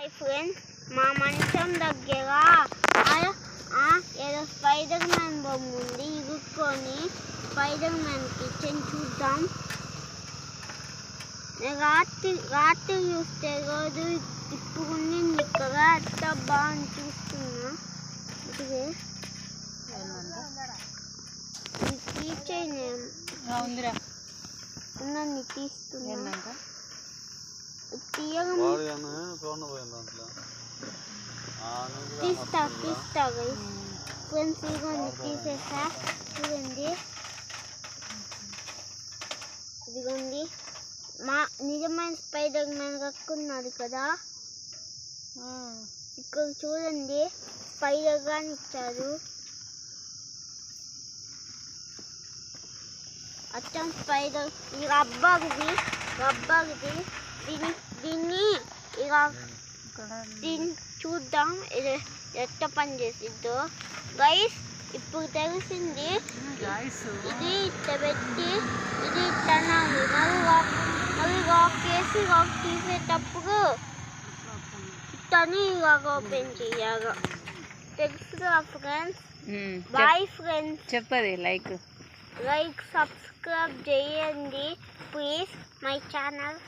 Hi friends, మా మంచం దగ్గర ఏదో స్పైడర్ మ్యాన్ బొమ్మ ఉంది. ఇరుక్కొని స్పైడర్ మ్యాన్ కిచెన్ చూద్దాం. రాత్రి చూస్తే రోజు ఇప్పుడు ఉండింది ఇక్కడ. ఎంత బాగా చూస్తున్నా. ఇదే ఉందిరా ఉన్నాను తీస్తున్నా. తీస్తా ఫ్రెండ్స్, ఇదిగోండి తీసేసా. చూడండి, ఇదిగోండి మా నిజమైన స్పైడర్ మ్యాన్ కక్కున్నది కదా. ఇక్కడ చూడండి, స్పైడర్ గాని ఇచ్చారు. అచ్చం స్పైడర్. ఈ రబ్బర్ది దీన్ని చూద్దాం ఇది ఎట్ట పని చేసిద్దో. గైస్, ఇప్పుడు తెలిసింది. ఇది ఇట్లా పెట్టి ఇది ఇట్లనాలి. మరి కేసి తీసేటప్పుడు ఇట్టని ఇలాగ ఓపెన్ చేయాలి. తెలుసుగా ఫ్రెండ్స్. Bye friends. చెప్పది లైక్ సబ్స్క్రైబ్ చేయండి ప్లీజ్ మై ఛానల్.